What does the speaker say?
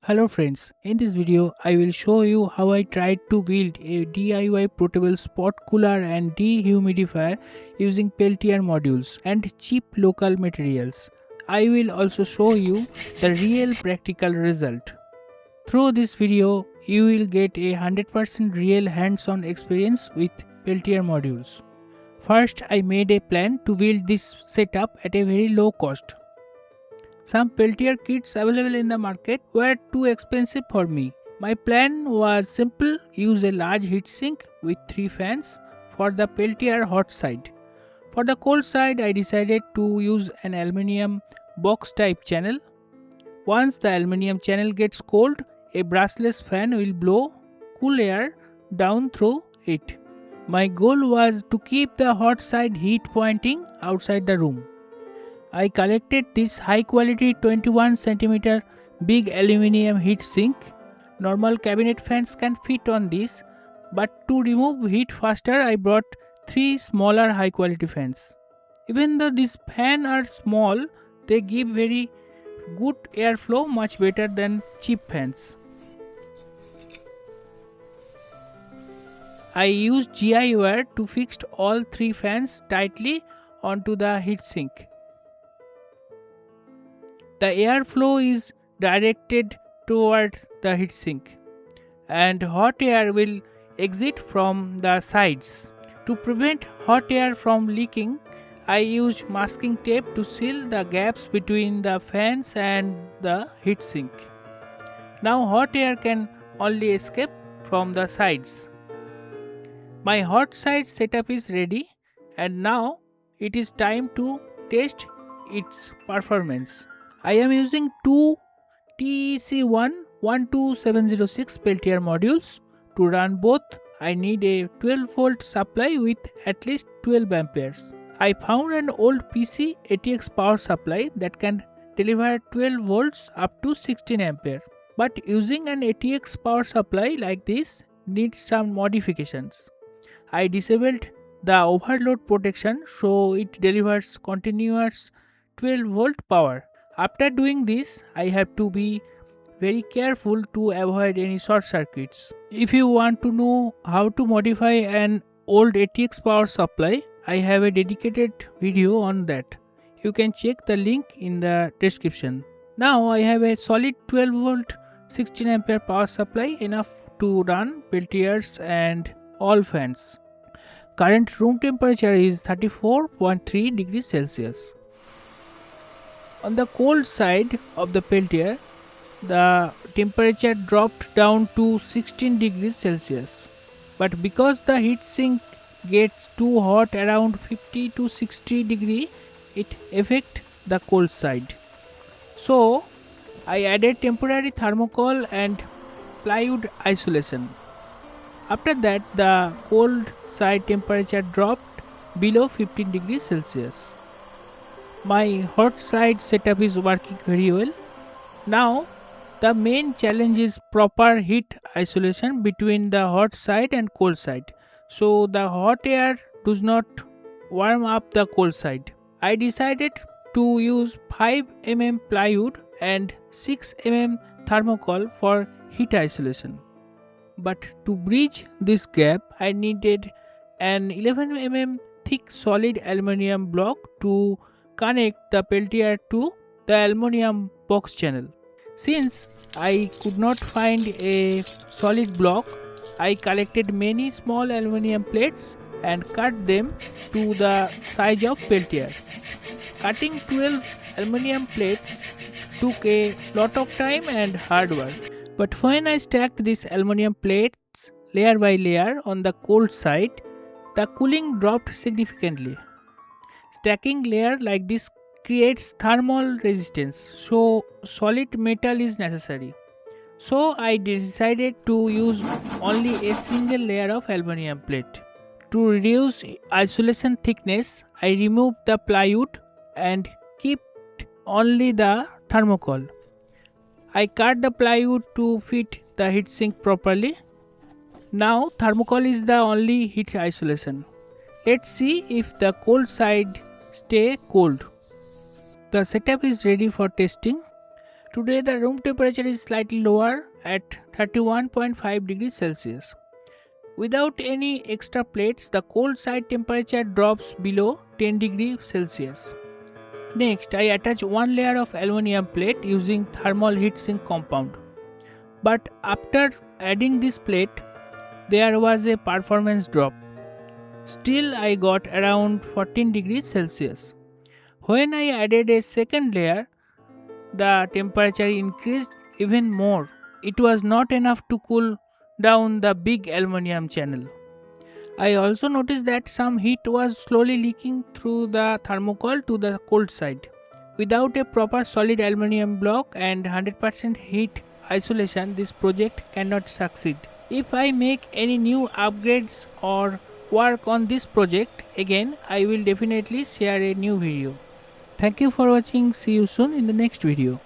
Hello friends, in this video I will show you how I tried to build a DIY portable spot cooler and dehumidifier using Peltier modules and cheap local materials. I will also show you the real practical result. Through this video, you will get a 100% real hands-on experience with Peltier modules. First, I made a plan to build this setup at a very low cost. Some Peltier kits available in the market were too expensive for me. My plan was simple: use a large heatsink with 3 fans for the Peltier hot side. For the cold side, I decided to use an aluminium box type channel. Once the aluminium channel gets cold, a brushless fan will blow cool air down through it. My goal was to keep the hot side heat pointing outside the room. I collected this high quality 21 cm big aluminium heat sink. Normal cabinet fans can fit on this, but to remove heat faster I brought 3 smaller high quality fans. Even though these fans are small, they give very good airflow, much better than cheap fans. I used GI wire to fix all 3 fans tightly onto the heatsink. The airflow is directed towards the heatsink and hot air will exit from the sides. To prevent hot air from leaking, I used masking tape to seal the gaps between the fans and the heatsink. Now hot air can only escape from the sides. My hot side setup is ready and now it is time to test its performance. I am using two TEC1-12706 Peltier modules. To run both, I need a 12 volt supply with at least 12 amperes. I found an old PC ATX power supply that can deliver 12 volts up to 16 ampere. But using an ATX power supply like this needs some modifications. I disabled the overload protection so it delivers continuous 12 volt power. After doing this, I have to be very careful to avoid any short circuits. If you want to know how to modify an old ATX power supply, I have a dedicated video on that. You can check the link in the description. Now I have a solid 12 volt 16 ampere power supply, enough to run Peltiers and all fans. Current room temperature is 34.3 degrees Celsius. On the cold side of the Peltier, the temperature dropped down to 16 degrees Celsius. But because the heatsink gets too hot around 50 to 60 degree, it affects the cold side. So I added temporary thermocol and plywood isolation. After that, the cold side temperature dropped below 15 degrees Celsius. My hot side setup is working very well. Now the main challenge is proper heat isolation between the hot side and cold side, so the hot air does not warm up the cold side. I decided to use 5 mm plywood and 6 mm thermocol for heat isolation. But to bridge this gap, I needed an 11 mm thick solid aluminium block to connect the Peltier to the aluminium box channel. Since I could not find a solid block, I collected many small aluminium plates and cut them to the size of Peltier. Cutting 12 aluminium plates took a lot of time and hard work. But when I stacked these aluminium plates layer by layer on the cold side, the cooling dropped significantly. Stacking layer like this creates thermal resistance, so solid metal is necessary. So I decided to use only a single layer of aluminium plate. To reduce isolation thickness, I removed the plywood and kept only the thermocol. I cut the plywood to fit the heatsink properly. Now thermocol is the only heat isolation. Let's see if the cold side stay cold. The setup is ready for testing. Today the room temperature is slightly lower at 31.5 degrees Celsius. Without any extra plates, the cold side temperature drops below 10 degrees Celsius. Next, I attach one layer of aluminum plate using thermal heatsink compound. But after adding this plate, there was a performance drop. Still, I got around 14 degrees Celsius. When I added a second layer, the temperature increased even more. It was not enough to cool down the big aluminum channel. I also noticed that some heat was slowly leaking through the thermocol to the cold side. Without a proper solid aluminum block and 100% heat isolation, this project cannot succeed. If I make any new upgrades or work on this project again, I will definitely share a new video. Thank you for watching. See you soon in the next video.